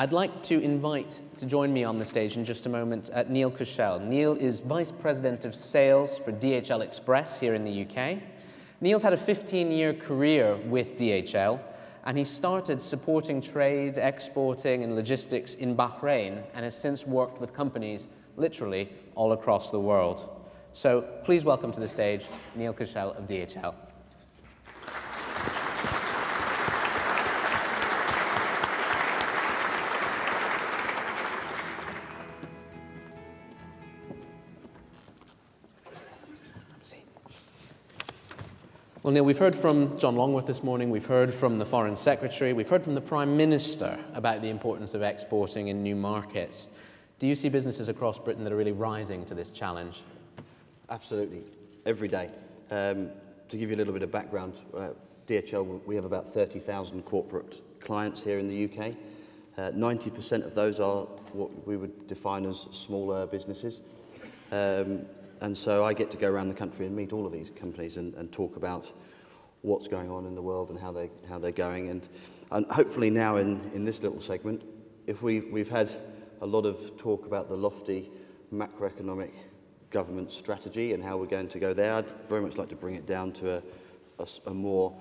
I'd like to invite to join me on the stage in just a moment Neil Kuschel. Neil is Vice President of Sales for DHL Express here in the UK. Neil's had a 15-year career with DHL, and he started supporting trade, exporting and logistics in Bahrain, and has since worked with companies literally all across the world. So please welcome to the stage Neil Kuschel of DHL. Well, Neil, we've heard from John Longworth this morning, we've heard from the Foreign Secretary, we've heard from the Prime Minister about the importance of exporting in new markets. Do you see businesses across Britain that are really rising to this challenge? Absolutely, every day. To give you a little bit of background, DHL, we have about 30,000 corporate clients here in the UK. 90% of those are what we would define as smaller businesses. And so I get to go around the country and meet all of these companies and talk about what's going on in the world and how they're going. And hopefully now in this little segment, if we've had a lot of talk about the lofty macroeconomic government strategy and how we're going to go there, I'd very much like to bring it down to a more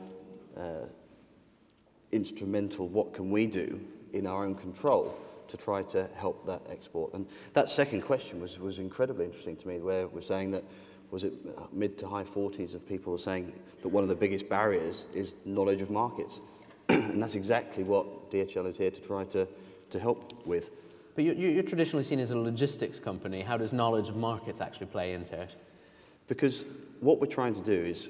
instrumental, what can we do in our own control to try to help that export. And that second question was incredibly interesting to me, where we're saying that, was it mid to high 40s of people are saying that one of the biggest barriers is knowledge of markets. And that's exactly what DHL is here to try to help with. But you're traditionally seen as a logistics company. How does knowledge of markets actually play into it? Because what we're trying to do is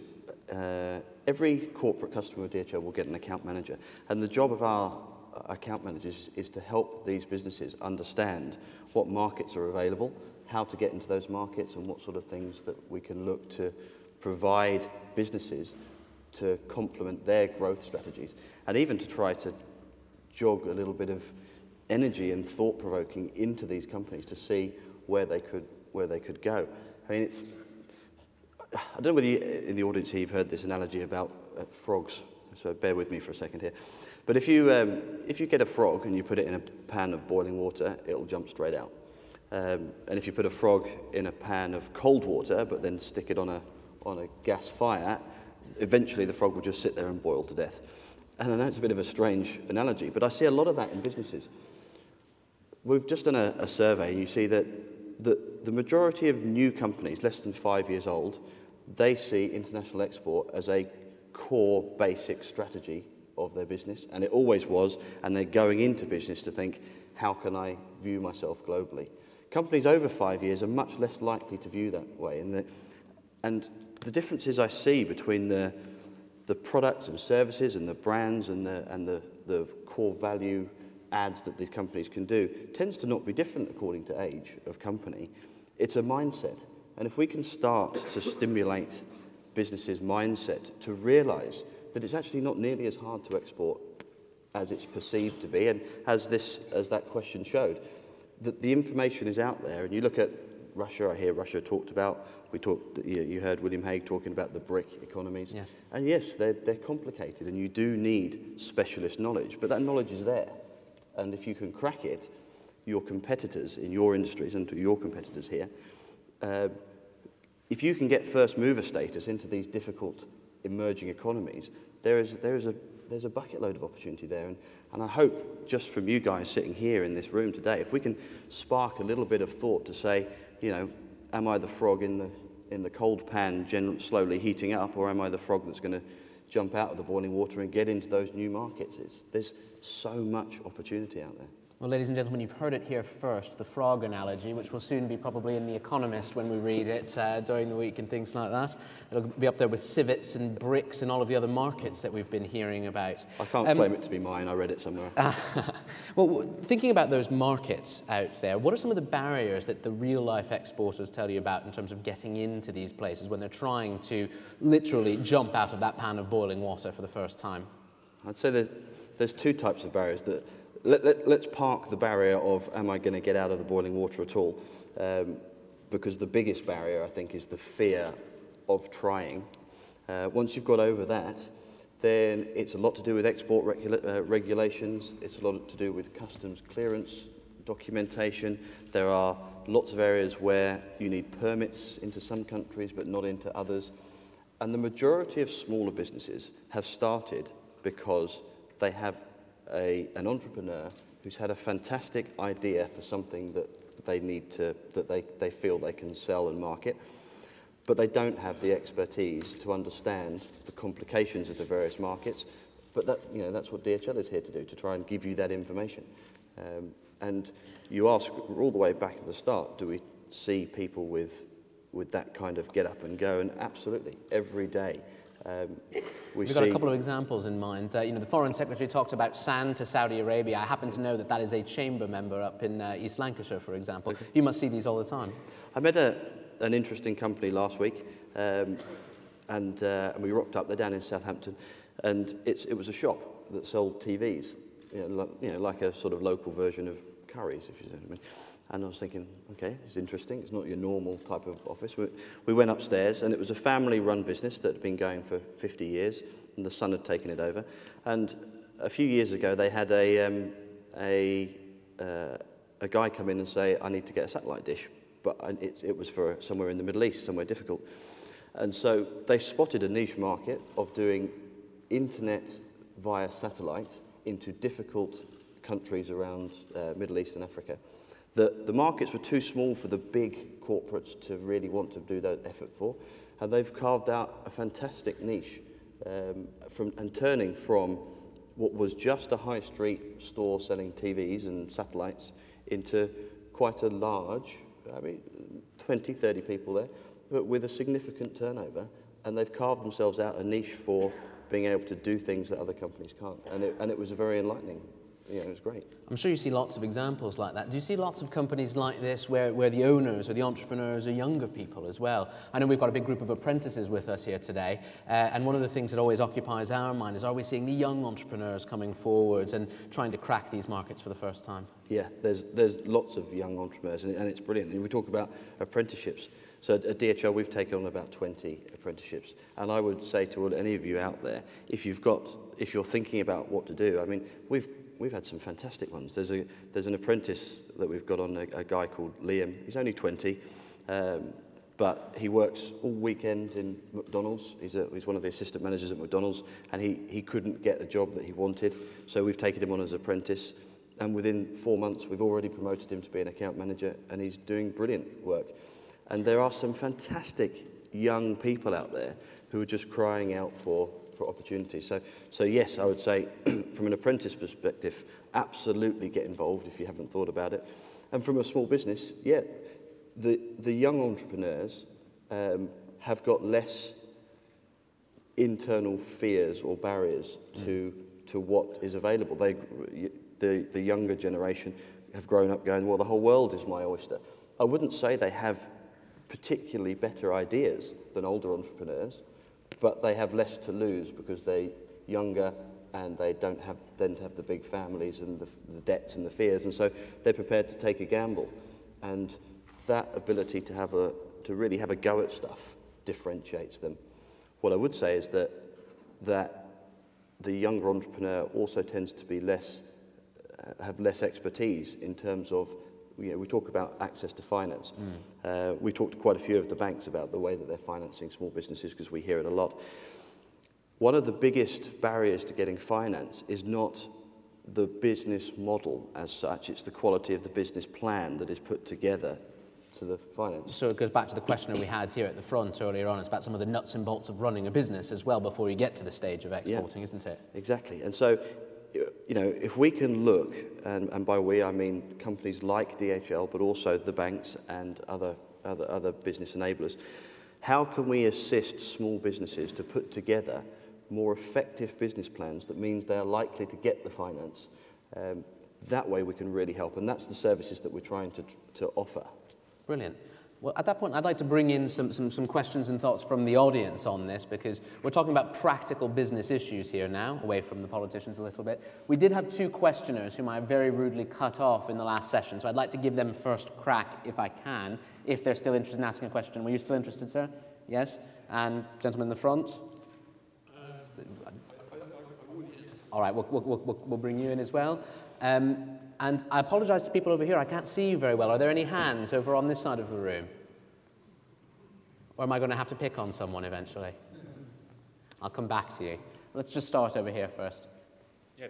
every corporate customer of DHL will get an account manager. And the job of our account managers is to help these businesses understand what markets are available, how to get into those markets, and what sort of things that we can look to provide businesses to complement their growth strategies, and even to try to jog a little bit of energy and thought-provoking into these companies to see where they could go. I mean, I don't know whether you, in the audience here, you've heard this analogy about frogs, so bear with me for a second here. But if you get a frog and you put it in a pan of boiling water, it'll jump straight out. And if you put a frog in a pan of cold water, but then stick it on a gas fire, eventually the frog will just sit there and boil to death. And I know it's a bit of a strange analogy, but I see a lot of that in businesses. We've just done a survey, and you see that the majority of new companies, less than 5 years old, they see international export as a core basic strategy of their business, and it always was, and they're going into business to think, how can I view myself globally? Companies over 5 years are much less likely to view that way, and the differences I see between the products and services and the brands and the core value adds that these companies can do tends to not be different according to age of company. It's a mindset, and if we can start to stimulate businesses' mindset to realize that it's actually not nearly as hard to export as it's perceived to be, and as that question showed, that the information is out there. And you look at Russia, I hear Russia talked about, you heard William Hague talking about the BRIC economies. Yes. And yes, they're complicated, and you do need specialist knowledge, but that knowledge is there. And if you can crack it, your competitors in your industries, and to your competitors here, if you can get first mover status into these difficult emerging economies, there's a bucket load of opportunity there, and I hope just from you guys sitting here in this room today, if we can spark a little bit of thought to say, you know, am I the frog in the cold pan slowly heating up, or am I the frog that's going to jump out of the boiling water and get into those new markets? There's so much opportunity out there. Well, ladies and gentlemen, you've heard it here first, the frog analogy, which will soon be probably in The Economist when we read it during the week and things like that. It'll be up there with civets and bricks and all of the other markets that we've been hearing about. I can't claim it to be mine. I read it somewhere. Well, thinking about those markets out there, what are some of the barriers that the real-life exporters tell you about in terms of getting into these places when they're trying to literally jump out of that pan of boiling water for the first time? I'd say that there's two types of barriers. Let's park the barrier of, am I going to get out of the boiling water at all? Because the biggest barrier, I think, is the fear of trying. Once you've got over that, then it's a lot to do with export regulations, it's a lot to do with customs clearance documentation. There are lots of areas where you need permits into some countries but not into others. And the majority of smaller businesses have started because they have an entrepreneur who's had a fantastic idea for something that they need to, they feel they can sell and market, but they don't have the expertise to understand the complications of the various markets. But that's what DHL is here to do, to try and give you that information. And you ask all the way back at the start, do we see people with that kind of get up and go? And absolutely, every day. We've got a couple of examples in mind. The Foreign Secretary talked about sand to Saudi Arabia. I happen to know that is a chamber member up in East Lancashire, for example. Okay. You must see these all the time. I met an interesting company last week, and we rocked up. They're down in Southampton, and it was a shop that sold TVs, like a sort of local version of Curry's, if you know what I mean. And I was thinking, okay, it's interesting. It's not your normal type of office. We went upstairs, and it was a family-run business that had been going for 50 years, and the son had taken it over. And a few years ago, they had a guy come in and say, I need to get a satellite dish. But it was for somewhere in the Middle East, somewhere difficult. And so they spotted a niche market of doing internet via satellite into difficult countries around Middle East and Africa. The markets were too small for the big corporates to really want to do that effort for, and they've carved out a fantastic niche turning from what was just a high street store selling TVs and satellites into quite a large, 20, 30 people there, but with a significant turnover, and they've carved themselves out a niche for being able to do things that other companies can't, and it was very enlightening. It was great. I'm sure you see lots of examples like that. Do you see lots of companies like this where the owners or the entrepreneurs are younger people as well? I know we've got a big group of apprentices with us here today, and one of the things that always occupies our mind is, are we seeing the young entrepreneurs coming forward and trying to crack these markets for the first time? Yeah, there's lots of young entrepreneurs, and it's brilliant. And we talk about apprenticeships. So at DHL, we've taken on about 20 apprenticeships. And I would say to any of you out there, if you're thinking about what to do, we've had some fantastic ones. There's an apprentice that we've got on, a guy called Liam. He's only 20, but he works all weekend in McDonald's. He's one of the assistant managers at McDonald's, and he couldn't get a job that he wanted, so we've taken him on as apprentice. And within 4 months, we've already promoted him to be an account manager, and he's doing brilliant work. And there are some fantastic young people out there who are just crying out for opportunities. So yes, I would say from an apprentice perspective, absolutely get involved if you haven't thought about it. And from a small business, yeah, the young entrepreneurs have got less internal fears or barriers to what is available. The younger generation have grown up going, well, the whole world is my oyster. I wouldn't say they have particularly better ideas than older entrepreneurs, but they have less to lose because they're younger and they don't have the big families and the debts and the fears, and so they're prepared to take a gamble. And that ability to really have a go at stuff differentiates them. What I would say is that the younger entrepreneur also tends to be have less expertise in terms of, we talk about access to finance. We talked to quite a few of the banks about the way that they're financing small businesses, because we hear it a lot. One of the biggest barriers to getting finance is not the business model as such, it's the quality of the business plan that is put together to the finance. So it goes back to the question we had here at the front earlier on. It's about some of the nuts and bolts of running a business as well before you get to the stage of exporting, isn't it? Exactly. And so, if we can look, and by we I mean companies like DHL, but also the banks and other business enablers, how can we assist small businesses to put together more effective business plans that means they are likely to get the finance? That way we can really help, and that's the services that we're trying to offer. Brilliant. Well, at that point, I'd like to bring in some questions and thoughts from the audience on this, because we're talking about practical business issues here now, away from the politicians a little bit. We did have two questioners whom I very rudely cut off in the last session, so I'd like to give them first crack, if I can, if they're still interested in asking a question. Were you still interested, sir? Yes? And gentleman in the front? All right, we'll bring you in as well. And I apologize to people over here. I can't see you very well. Are there any hands over on this side of the room? Or am I going to have to pick on someone eventually? I'll come back to you. Let's just start over here first. Yeah,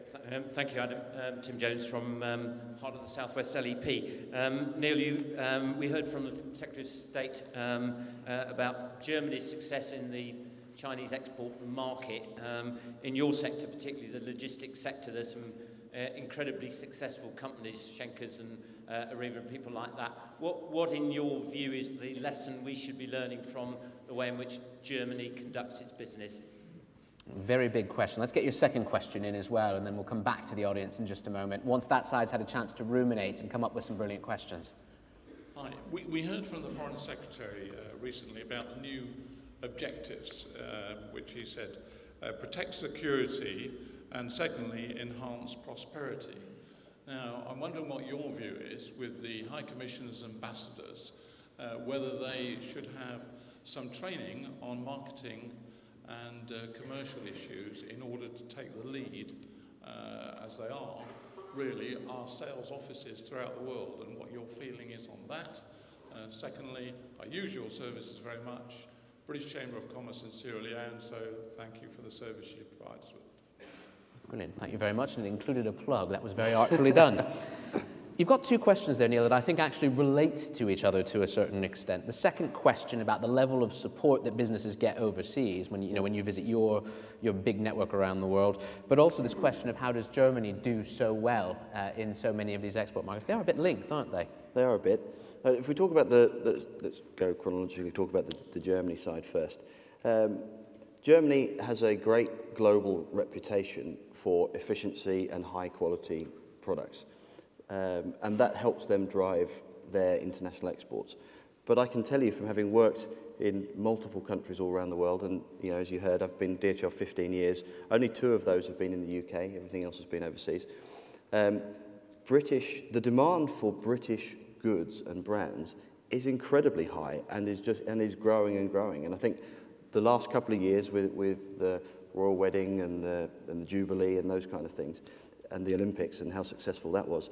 thank you, Adam. Tim Jones from Heart of the Southwest LEP. Neil, we heard from the Secretary of State about Germany's success in the Chinese export market. In your sector, particularly the logistics sector, there's some incredibly successful companies, Schenkers and Arriva and people like that. What, in your view, is the lesson we should be learning from the way in which Germany conducts its business? Very big question. Let's get your second question in as well, and then we'll come back to the audience in just a moment, once that side's had a chance to ruminate and come up with some brilliant questions. Hi. We heard from the Foreign Secretary recently about the new objectives, which he said protect security and, secondly, enhance prosperity. Now, I'm wondering what your view is with the High Commissioner's ambassadors, whether they should have some training on marketing and commercial issues in order to take the lead, as they are, really, our sales offices throughout the world, and what your feeling is on that. Secondly, I use your services very much. British Chamber of Commerce in Sierra Leone, so thank you for the service you provide us with. Brilliant, thank you very much, and it included a plug. That was very artfully done. You've got two questions there, Neil, that I think actually relate to each other to a certain extent. The second question about the level of support that businesses get overseas when you visit your big network around the world, but also this question of how does Germany do so well in so many of these export markets. They are a bit linked, aren't they? They are a bit. If we talk about let's go chronologically, talk about the Germany side first. Germany has a great global reputation for efficiency and high quality products. And that helps them drive their international exports. But I can tell you from having worked in multiple countries all around the world, and as you heard, I've been DHL 15 years. Only 2 of those have been in the UK. Everything else has been overseas. The demand for British goods and brands is incredibly high and is growing and growing. And I think the last couple of years with the royal wedding and the Jubilee and those kind of things, and the Olympics and how successful that was,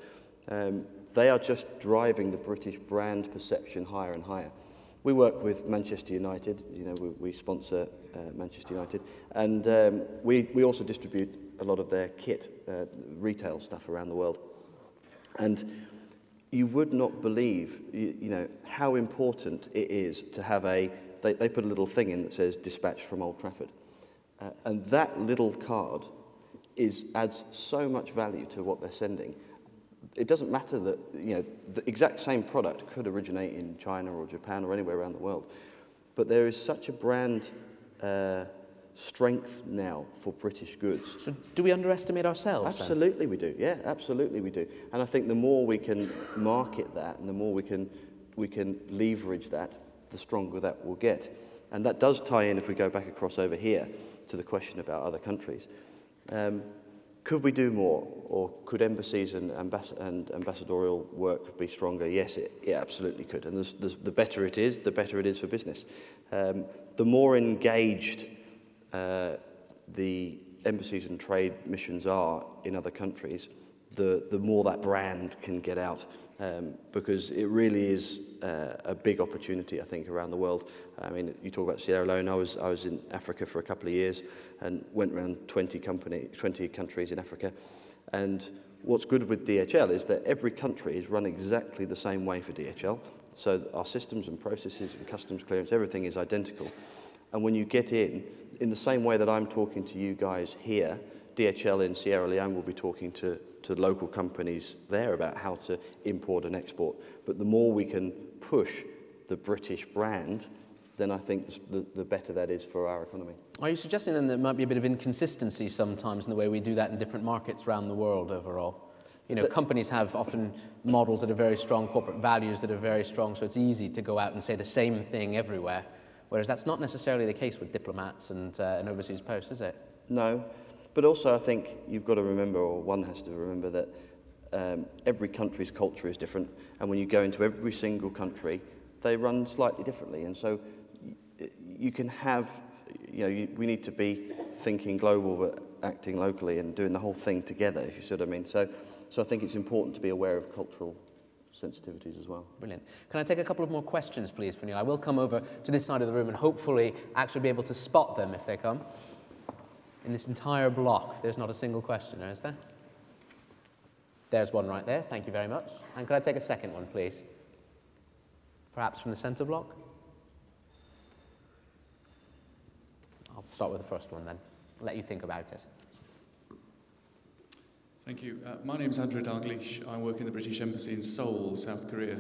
they are just driving the British brand perception higher and higher. We work with Manchester United, we sponsor Manchester United, and we also distribute a lot of their kit, retail stuff around the world. And you would not believe, how important it is to have they put a little thing in that says dispatch from Old Trafford. And that little card adds so much value to what they're sending. It doesn't matter that the exact same product could originate in China or Japan or anywhere around the world, but there is such a brand strength now for British goods. So do we underestimate ourselves? Absolutely we do. Yeah, absolutely we do. And I think the more we can market that and the more we can leverage that, the stronger that will get. And that does tie in, if we go back across over here, to the question about other countries. Could we do more, or could embassies and ambassadorial work be stronger? Yes, it absolutely could. And the better it is, the better it is for business. The more engaged the embassies and trade missions are in other countries, the more that brand can get out. Because it really is a big opportunity, I think, around the world. I mean, you talk about Sierra Leone. I was in Africa for a couple of years and went around 20 countries in Africa. And what's good with DHL is that every country is run exactly the same way for DHL. So our systems and processes and customs clearance, everything is identical. And when you get in the same way that I'm talking to you guys here, DHL in Sierra Leone will be talking to local companies there about how to import and export. But the more we can push the British brand, then I think the better that is for our economy. Are you suggesting then there might be a bit of inconsistency sometimes in the way we do that in different markets around the world overall? Companies have often models that are very strong, corporate values that are very strong, so it's easy to go out and say the same thing everywhere, whereas that's not necessarily the case with diplomats and overseas posts, is it? No. But also, I think you've got to remember, or one has to remember, that every country's culture is different, and when you go into every single country, they run slightly differently. And so you can have, we need to be thinking global but acting locally and doing the whole thing together, if you see what I mean. So I think it's important to be aware of cultural sensitivities as well. Brilliant. Can I take a couple of more questions, please, for Neil? I will come over to this side of the room and hopefully actually be able to spot them if they come. In this entire block, there's not a single questioner, is there? There's one right there. Thank you very much. And could I take a second one, please? Perhaps from the centre block? I'll start with the first one then. I'll let you think about it. Thank you. My name's Andrew Dalgleish. I work in the British Embassy in Seoul, South Korea.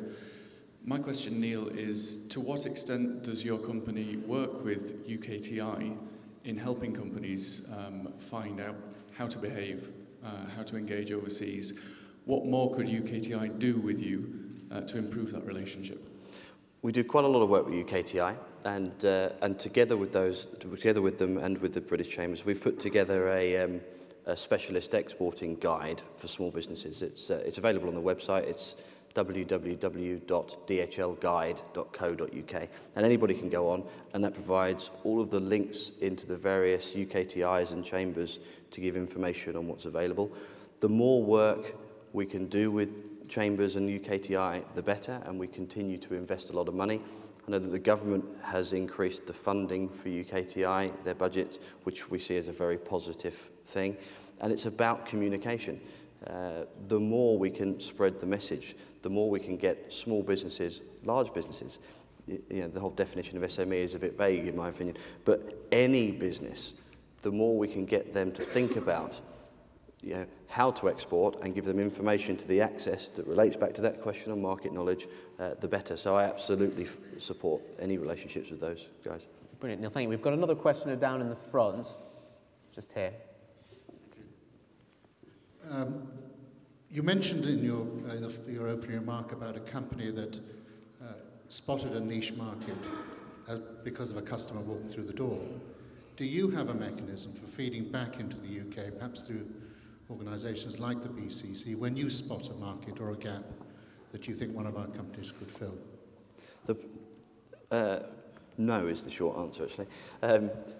My question, Neil, is to what extent does your company work with UKTI in helping companies find out how to behave, how to engage overseas? What more could UKTI do with you to improve that relationship? We do quite a lot of work with UKTI, and together with them and with the British Chambers, we've put together a specialist exporting guide for small businesses. It's available on the website. It's www.dhlguide.co.uk, and anybody can go on, and that provides all of the links into the various UKTIs and chambers to give information on what's available. The more work we can do with chambers and UKTI, the better, and we continue to invest a lot of money. I know that the government has increased the funding for UKTI, their budget, which we see as a very positive thing, and it's about communication. The more we can spread the message, the more we can get small businesses, large businesses. You know, the whole definition of SME is a bit vague in my opinion, but any business, the more we can get them to think about how to export and give them information to the access that relates back to that question on market knowledge, the better. So I absolutely support any relationships with those guys. Brilliant, Neil, thank you. We've got another questioner down in the front, just here. You mentioned in your opening remark about a company that spotted a niche market because of a customer walking through the door. Do you have a mechanism for feeding back into the UK, perhaps through organisations like the BCC, when you spot a market or a gap that you think one of our companies could fill? No is the short answer, actually.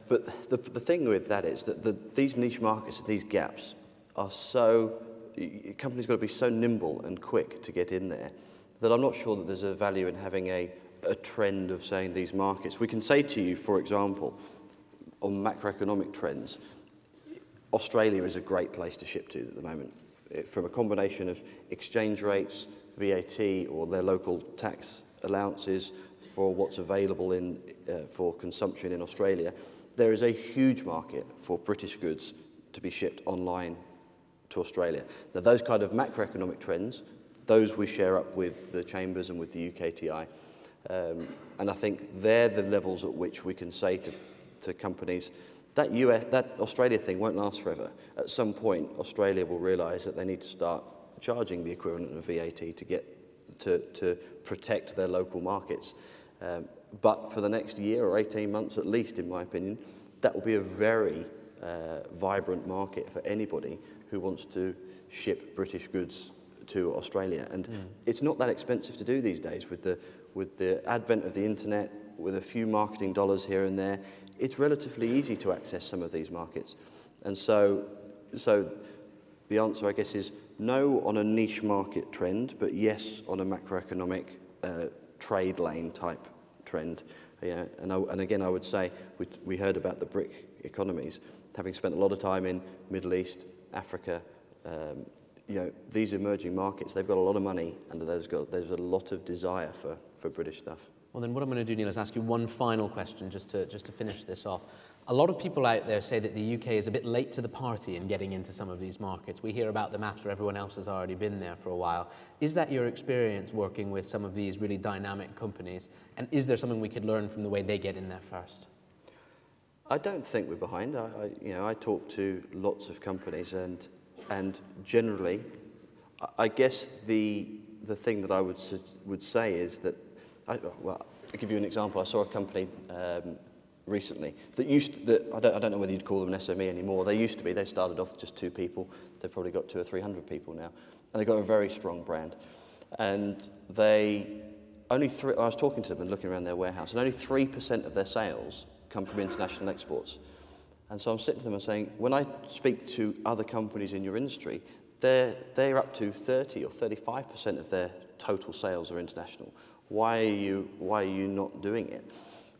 But the thing with that is that these niche markets, these gaps, are so... Companies got to be so nimble and quick to get in there that I'm not sure that there's a value in having a trend of saying these markets. We can say to you, for example, on macroeconomic trends, Australia is a great place to ship to at the moment. From a combination of exchange rates, VAT, or their local tax allowances for what's available for consumption in Australia, there is a huge market for British goods to be shipped online to Australia. Now, those kind of macroeconomic trends, those we share up with the chambers and with the UKTI. And I think they're the levels at which we can say to companies, that Australia thing won't last forever. At some point, Australia will realise that they need to start charging the equivalent of VAT to protect their local markets. But for the next year or 18 months, at least, in my opinion, that will be a very vibrant market for anybody who wants to ship British goods to Australia. And it's not that expensive to do these days with the advent of the internet, with a few marketing dollars here and there. It's relatively easy to access some of these markets. And so the answer, I guess, is no on a niche market trend, but yes on a macroeconomic trade lane type trend. Yeah, and again, I would say we heard about the BRIC economies. Having spent a lot of time in Middle East, Africa, these emerging markets, they've got a lot of money, and there's a lot of desire for British stuff. Well, then what I'm going to do, Neil, is ask you one final question just to finish this off. A lot of people out there say that the UK is a bit late to the party in getting into some of these markets. We hear about them after everyone else has already been there for a while. Is that your experience working with some of these really dynamic companies? And is there something we could learn from the way they get in there first? I don't think we're behind. I talk to lots of companies, and generally, I guess the thing that I would say is that, I'll give you an example. I saw a company recently that I don't know whether you'd call them an SME anymore. They used to be. They started off just 2 people. They've probably got 200 or 300 people now, and they've got a very strong brand. And I was talking to them and looking around their warehouse, and only 3% of their sales come from international exports. And so I'm sitting to them and saying, when I speak to other companies in your industry, they're up to 30 or 35% of their total sales are international. Why are you not doing it?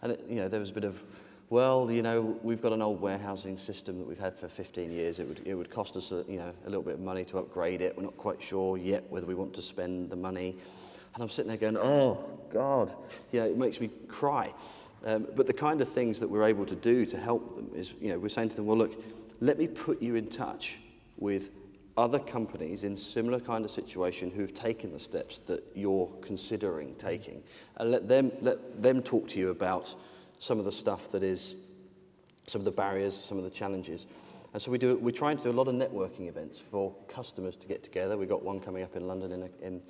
And there was a bit of, well, we've got an old warehousing system that we've had for 15 years. It would cost us a little bit of money to upgrade it. We're not quite sure yet whether we want to spend the money. And I'm sitting there going, oh God, it makes me cry. But the kind of things that we're able to do to help them is, we're saying to them, well, look, let me put you in touch with other companies in similar kind of situation who've taken the steps that you're considering taking, and let them talk to you about some of the stuff that is, some of the barriers, some of the challenges. And so we're trying to do a lot of networking events for customers to get together. We've got one coming up in London in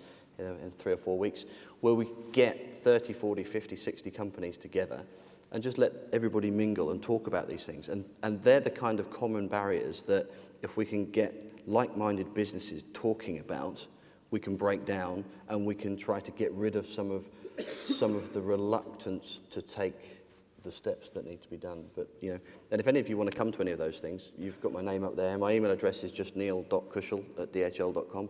3 or 4 weeks, where we get 30, 40, 50, 60 companies together and just let everybody mingle and talk about these things. And they're the kind of common barriers that if we can get like-minded businesses talking about, we can break down and we can try to get rid of some of the reluctance to take the steps that need to be done. But, and if any of you want to come to any of those things, you've got my name up there. My email address is just neil.kuschel@dhl.com.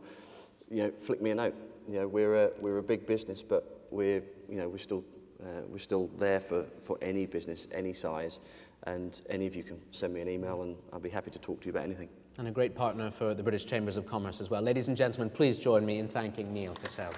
Flick me a note. We're a big business, but we're still there for any business, any size, and any of you can send me an email and I'll be happy to talk to you about anything. And a great partner for the British Chambers of Commerce as well. Ladies and gentlemen, please join me in thanking Neil Kuschel.